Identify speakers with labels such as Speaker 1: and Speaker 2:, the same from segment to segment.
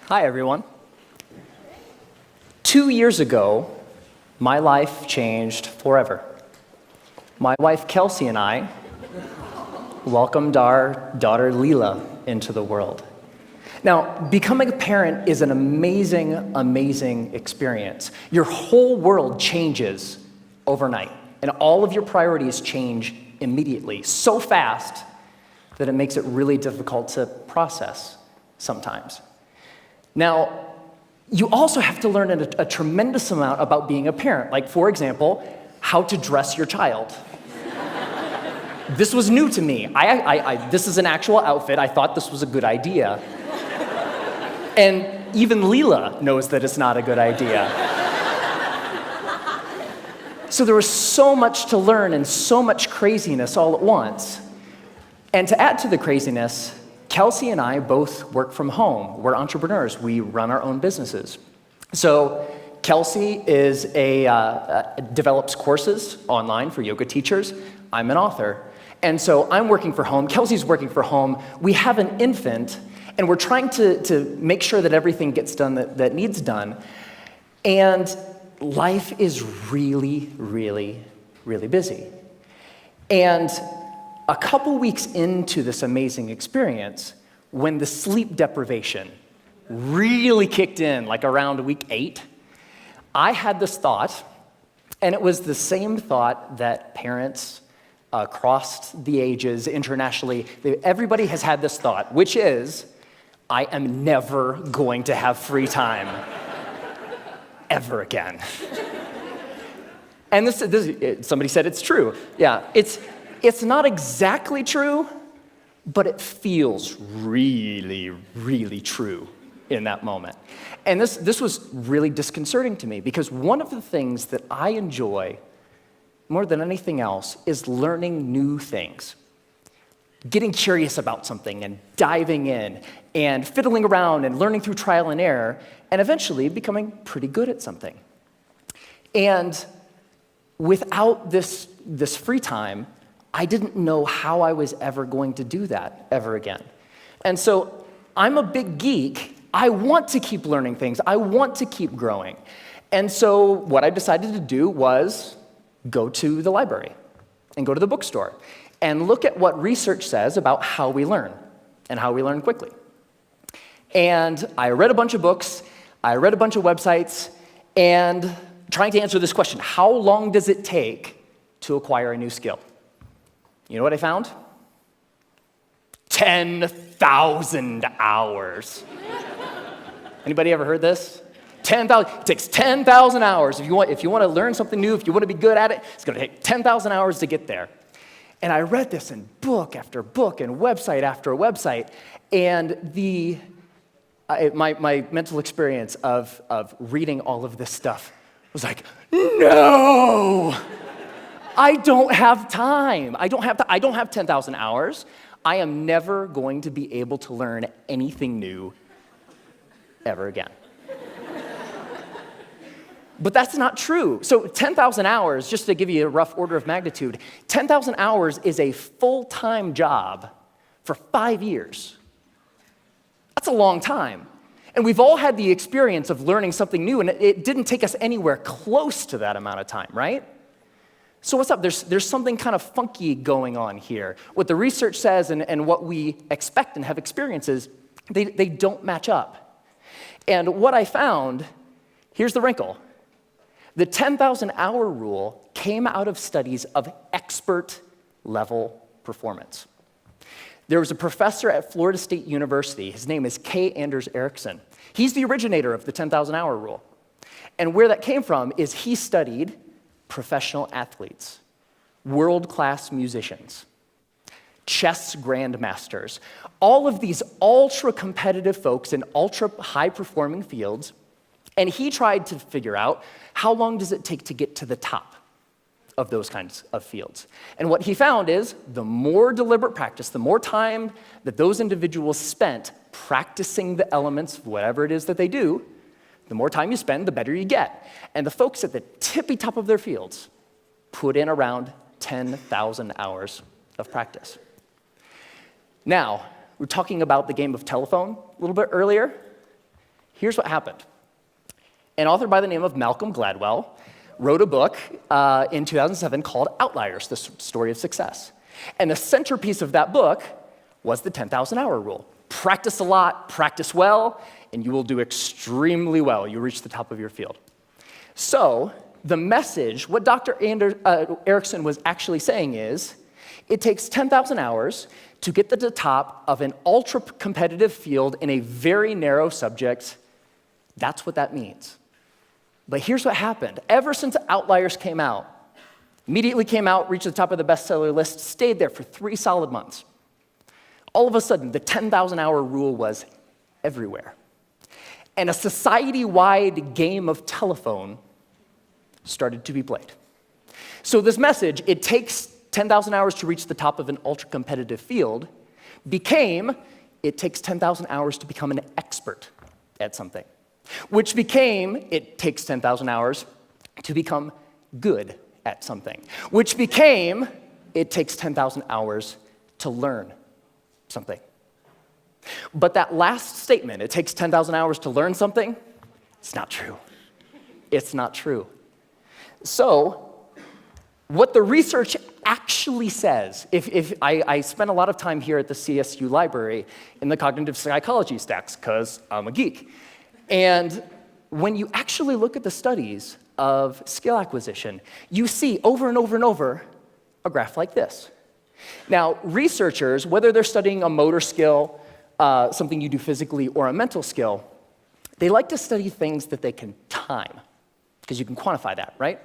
Speaker 1: Hi, everyone. 2 years ago, my life changed forever. My wife, Kelsey, and I welcomed our daughter, Leela, into the world. Now, becoming a parent is an amazing, amazing experience. Your whole world changes overnight, and all of your priorities change immediately, so fast that it makes it really difficult to process sometimes. Now, you also have to learn a tremendous amount about being a parent, like, for example, how to dress your child. This was new to me. This is an actual outfit. I thought this was a good idea. And even Leela knows that it's not a good idea. So there was so much to learn and so much craziness all at once. And to add to the craziness, Kelsey and I both work from home. We're entrepreneurs. We run our own businesses. So Kelsey is develops courses online for yoga teachers. I'm an author. And so I'm working from home. Kelsey's working from home. We have an infant, and we're trying to make sure that everything gets done that needs done. And life is really, really, really busy. And a couple weeks into this amazing experience, when the sleep deprivation really kicked in, like around week 8, I had this thought, and it was the same thought that parents across the ages internationally, everybody has had this thought, which is, I am never going to have free time ever again. And somebody said it's true. Yeah, it's not exactly true, but it feels really, really true in that moment. And this was really disconcerting to me, because one of the things that I enjoy more than anything else is learning new things. Getting curious about something and diving in and fiddling around and learning through trial and error and eventually becoming pretty good at something. And without this free time, I didn't know how I was ever going to do that ever again. And so I'm a big geek. I want to keep learning things. I want to keep growing. And so what I decided to do was go to the library and go to the bookstore and look at what research says about how we learn and how we learn quickly. And I read a bunch of books, I read a bunch of websites, and trying to answer this question: how long does it take to acquire a new skill? You know what I found? 10,000 hours. Anybody ever heard this? 10,000. It takes 10,000 hours. If you want to learn something new, if you want to be good at it, it's going to take 10,000 hours to get there. And I read this in book after book and website after website, and my mental experience of reading all of this stuff was like, no! I don't have time. I don't have 10,000 hours. I am never going to be able to learn anything new ever again. But that's not true. So 10,000 hours, just to give you a rough order of magnitude, 10,000 hours is a full-time job for 5 years. That's a long time. And we've all had the experience of learning something new, and it didn't take us anywhere close to that amount of time, right? So what's up? There's something kind of funky going on here. What the research says and what we expect and have experiences, they don't match up. And what I found, here's the wrinkle. The 10,000 hour rule came out of studies of expert level performance. There was a professor at Florida State University. His name is K. Anders Ericsson. He's the originator of the 10,000 hour rule. And where that came from is he studied professional athletes, world-class musicians, chess grandmasters, all of these ultra-competitive folks in ultra-high-performing fields, and he tried to figure out how long does it take to get to the top of those kinds of fields. And what he found is the more deliberate practice, the more time that those individuals spent practicing the elements of whatever it is that they do, the more time you spend, the better you get. And the folks at the tippy top of their fields put in around 10,000 hours of practice. Now, we were talking about the game of telephone a little bit earlier. here's what happened. An author by the name of Malcolm Gladwell wrote a book in 2007 called Outliers, the Story of Success. And the centerpiece of that book was the 10,000-hour rule. Practice a lot, practice well, and you will do extremely well. You'll reach the top of your field. So the message, what Dr. Erickson was actually saying is, it takes 10,000 hours to get to the top of an ultra-competitive field in a very narrow subject. That's what that means. But here's what happened. Ever since Outliers came out, immediately came out, reached the top of the bestseller list, stayed there for 3 solid months. All of a sudden, the 10,000-hour rule was everywhere. And a society-wide game of telephone started to be played. So this message, it takes 10,000 hours to reach the top of an ultra-competitive field, became, it takes 10,000 hours to become an expert at something, which became, it takes 10,000 hours to become good at something, which became, it takes 10,000 hours to learn something. But that last statement, it takes 10,000 hours to learn something, it's not true. It's not true. So, what the research actually says, if I spent a lot of time here at the CSU library in the cognitive psychology stacks, because I'm a geek. And when you actually look at the studies of skill acquisition, you see over and over and over a graph like this. Now, researchers, whether they're studying a motor skill, something you do physically, or a mental skill, they like to study things that they can time, because you can quantify that, right?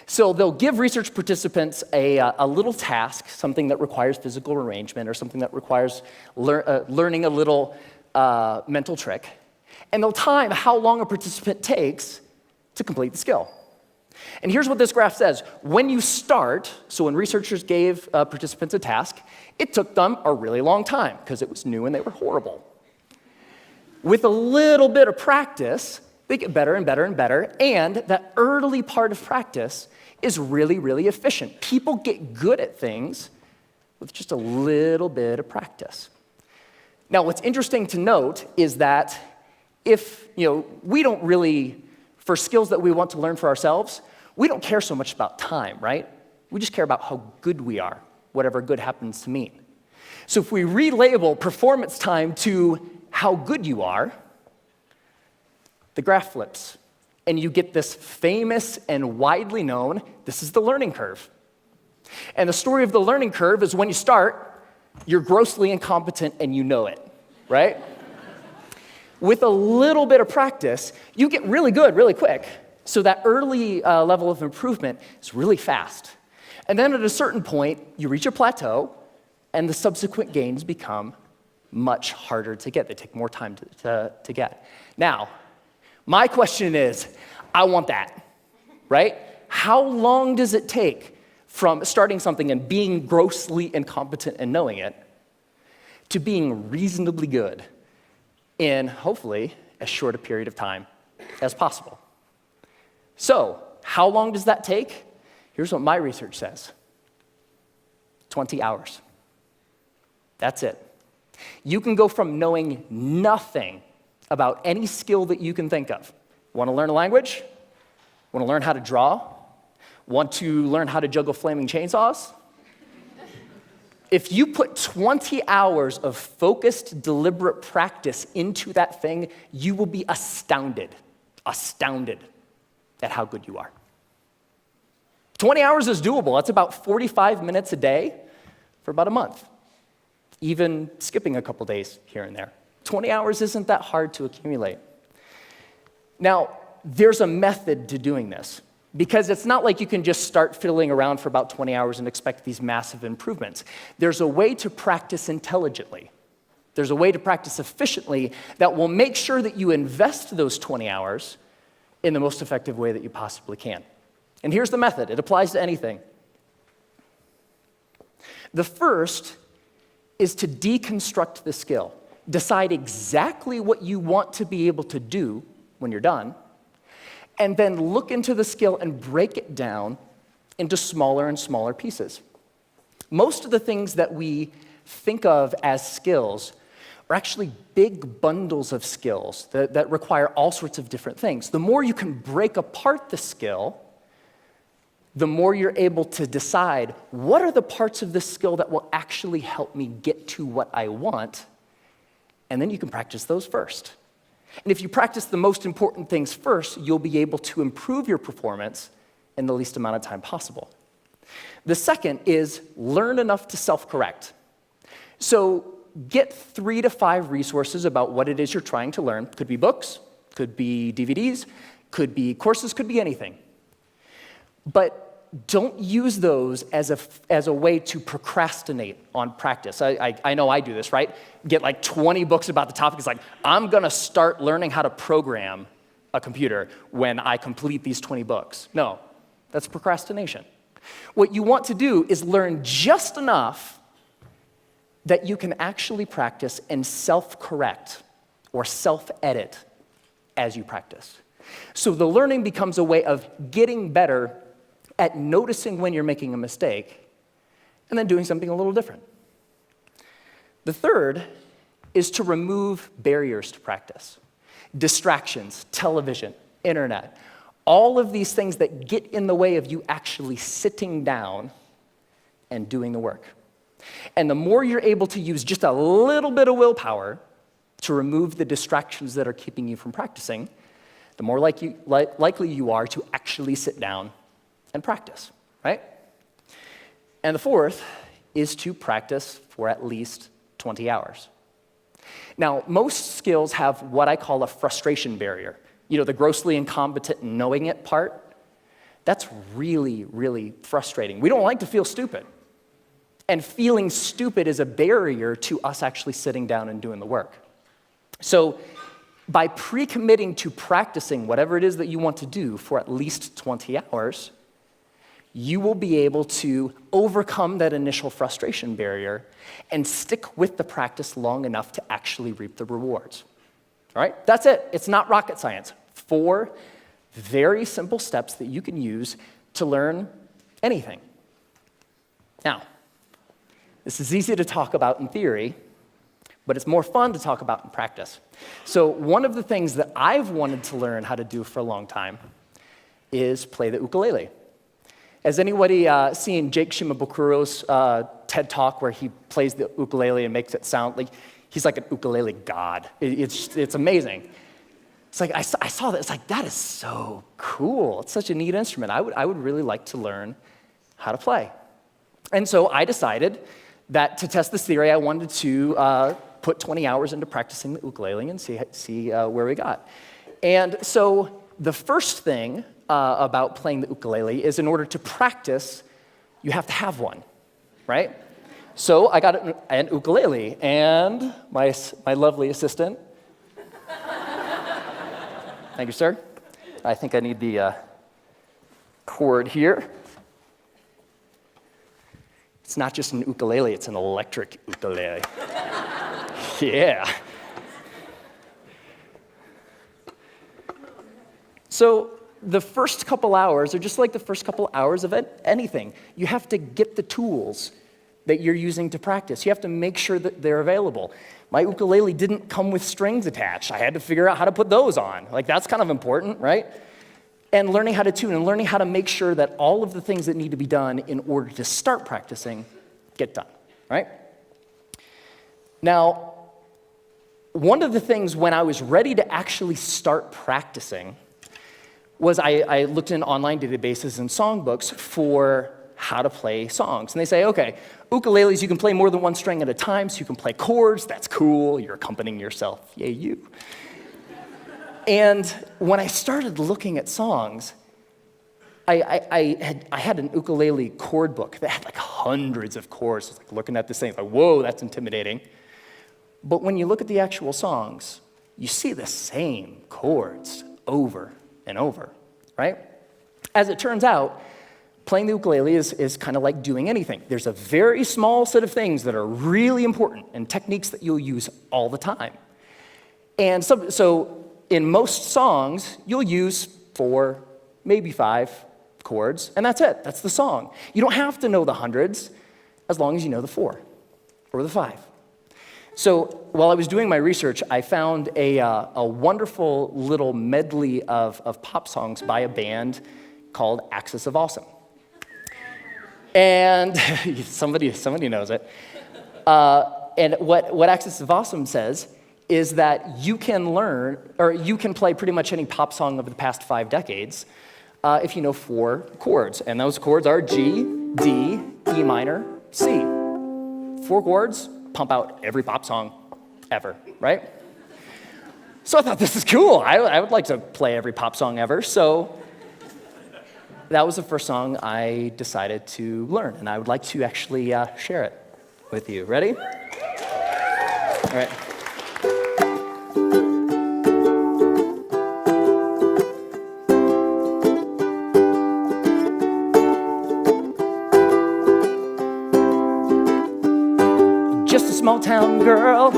Speaker 1: So they'll give research participants a little task, something that requires physical arrangement or something that requires learning a little mental trick, and they'll time how long a participant takes to complete the skill. And here's what this graph says. When you start, so when researchers gave participants a task, it took them a really long time because it was new and they were horrible. With a little bit of practice, they get better and better and better, and that early part of practice is really, really efficient. People get good at things with just a little bit of practice. Now, what's interesting to note is that if, we don't really, for skills that we want to learn for ourselves, we don't care so much about time, right? We just care about how good we are, whatever good happens to mean. So if we relabel performance time to how good you are, the graph flips, and you get this famous and widely known, this is the learning curve. And the story of the learning curve is when you start, you're grossly incompetent and you know it, right? With a little bit of practice, you get really good really quick. So that early level of improvement is really fast. And then at a certain point, you reach a plateau, and the subsequent gains become much harder to get. They take more time to get. Now, my question is, I want that, right? How long does it take from starting something and being grossly incompetent and knowing it to being reasonably good in, hopefully, as short a period of time as possible? So, how long does that take? Here's what my research says. 20 hours. That's it. You can go from knowing nothing about any skill that you can think of. Want to learn a language? Want to learn how to draw? Want to learn how to juggle flaming chainsaws? If you put 20 hours of focused, deliberate practice into that thing, you will be astounded at how good you are. 20 hours is doable. That's about 45 minutes a day for about a month, even skipping a couple days here and there. 20 hours isn't that hard to accumulate. Now, there's a method to doing this, because it's not like you can just start fiddling around for about 20 hours and expect these massive improvements. There's a way to practice intelligently. There's a way to practice efficiently that will make sure that you invest those 20 hours in the most effective way that you possibly can. And here's the method. It applies to anything. The first is to deconstruct the skill. Decide exactly what you want to be able to do when you're done, and then look into the skill and break it down into smaller and smaller pieces. Most of the things that we think of as skills are actually big bundles of skills that require all sorts of different things. The more you can break apart the skill, the more you're able to decide what are the parts of this skill that will actually help me get to what I want, and then you can practice those first. And if you practice the most important things first, you'll be able to improve your performance in the least amount of time possible. The second is learn enough to self-correct. So get 3 to 5 resources about what it is you're trying to learn. Could be books, could be DVDs, could be courses, could be anything. But don't use those as a way to procrastinate on practice. I know I do this, right? Get like 20 books about the topic. It's like, I'm going to start learning how to program a computer when I complete these 20 books. No, that's procrastination. What you want to do is learn just enough that you can actually practice and self-correct or self-edit as you practice. So the learning becomes a way of getting better at noticing when you're making a mistake and then doing something a little different. The third is to remove barriers to practice. Distractions, television, internet, all of these things that get in the way of you actually sitting down and doing the work. And the more you're able to use just a little bit of willpower to remove the distractions that are keeping you from practicing, the more likely you are to actually sit down and practice, right? And the fourth is to practice for at least 20 hours. Now, most skills have what I call a frustration barrier. You know, the grossly incompetent knowing it part. That's really, really frustrating. We don't like to feel stupid. And feeling stupid is a barrier to us actually sitting down and doing the work. So by pre-committing to practicing whatever it is that you want to do for at least 20 hours, you will be able to overcome that initial frustration barrier and stick with the practice long enough to actually reap the rewards. All right? That's it. It's not rocket science. 4 very simple steps that you can use to learn anything. Now, this is easy to talk about in theory, but it's more fun to talk about in practice. So one of the things that I've wanted to learn how to do for a long time is play the ukulele. Has anybody seen Jake Shimabukuro's TED Talk where he plays the ukulele and makes it sound like he's like an ukulele god? It's amazing. It's like I saw that. It's like, that is so cool. It's such a neat instrument. I would really like to learn how to play. And so I decided that to test this theory, I wanted to put 20 hours into practicing the ukulele and see where we got. And so the first thing about playing the ukulele is in order to practice, you have to have one, right? So I got an ukulele, and my lovely assistant, thank you, sir. I think I need the cord here. It's not just an ukulele, it's an electric ukulele. Yeah. So the first couple hours are just like the first couple hours of anything. You have to get the tools that you're using to practice. You have to make sure that they're available. My ukulele didn't come with strings attached. I had to figure out how to put those on. Like, that's kind of important, right? And learning how to tune and learning how to make sure that all of the things that need to be done in order to start practicing get done, right? Now, one of the things when I was ready to actually start practicing was I looked in online databases and songbooks for how to play songs. And they say, okay, ukuleles, you can play more than one string at a time, so you can play chords. That's cool. You're accompanying yourself. Yay, you. And when I started looking at songs, I had an ukulele chord book that had like hundreds of chords. I was like looking at this thing, like, whoa, that's intimidating. But when you look at the actual songs, you see the same chords over and over, right? As it turns out, playing the ukulele is kind of like doing anything. There's a very small set of things that are really important and techniques that you'll use all the time. And so in most songs, you'll use 4, maybe 5 chords, and that's it. That's the song. You don't have to know the hundreds as long as you know the 4 or the 5. So while I was doing my research, I found a wonderful little medley of pop songs by a band called Axis of Awesome. And somebody knows it. And what Axis of Awesome says is that you can learn, or you can play pretty much any pop song of the past 5 decades if you know 4 chords. And those chords are G, D, E minor, C. 4 chords, pump out every pop song ever, right? So I thought, this is cool. I would like to play every pop song ever. So that was the first song I decided to learn, and I would like to actually share it with you. Ready? All right. Just a small town girl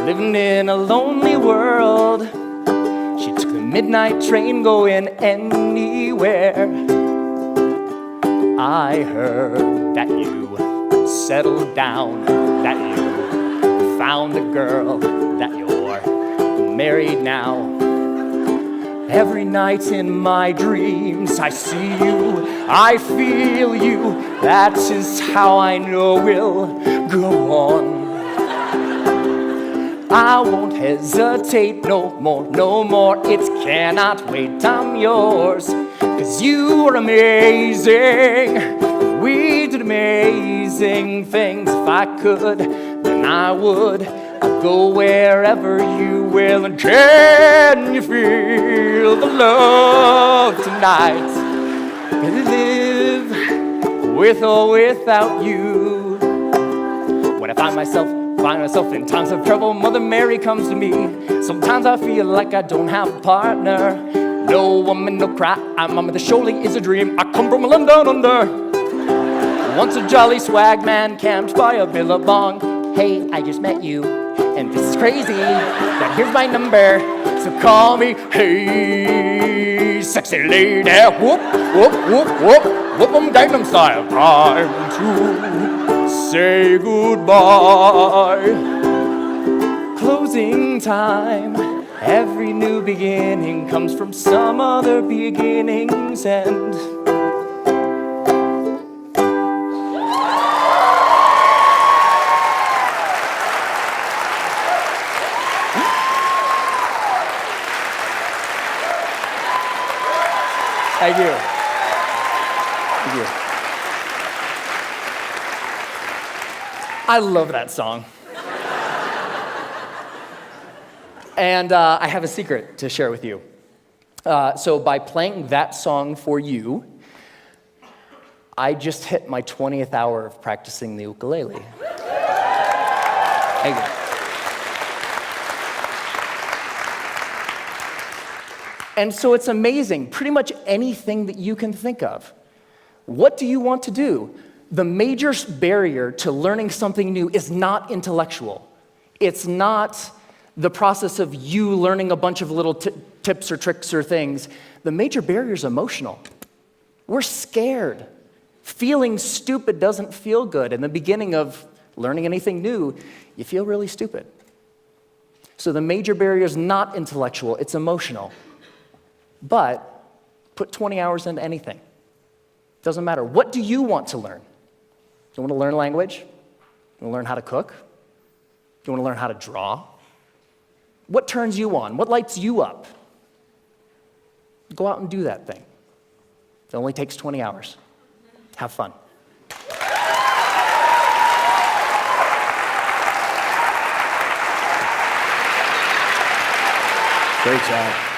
Speaker 1: living in a lonely world. She took the midnight train going anywhere. I heard that you settled down, that you found a girl, that you're married now. Every night in my dreams I see you, I feel you. That is how I know we'll go on. I won't hesitate no more. It cannot wait, I'm yours. 'Cause you are amazing. We did amazing things. If I could, then I would. I'd go wherever you will. And can you feel the love tonight? Can I live with or without you? When I find myself in times of trouble, Mother Mary comes to me. Sometimes I feel like I don't have a partner. No woman, no cry, mama, this surely is a dream. I come from London under. Once a jolly swag man camped by a billabong. Hey, I just met you, and this is crazy, but here's my number, so call me. Hey, sexy lady, whoop, whoop, whoop, whoop, whoop 'em Gangnam Style. Time to say goodbye. Closing time. Every new beginning comes from some other beginning's end. Thank you. Thank you. I love that song. And I have a secret to share with you. So by playing that song for you, I just hit my 20th hour of practicing the ukulele. Thank you. And so it's amazing, pretty much anything that you can think of. What do you want to do? The major barrier to learning something new is not intellectual. It's not the process of you learning a bunch of little tips or tricks or things. The major barrier is emotional. We're scared. Feeling stupid doesn't feel good. In the beginning of learning anything new, you feel really stupid. So the major barrier is not intellectual, it's emotional. But put 20 hours into anything. Doesn't matter. What do you want to learn? Do you want to learn language? Do you want to learn how to cook? Do you want to learn how to draw? What turns you on? What lights you up? Go out and do that thing. It only takes 20 hours. Have fun. Great job.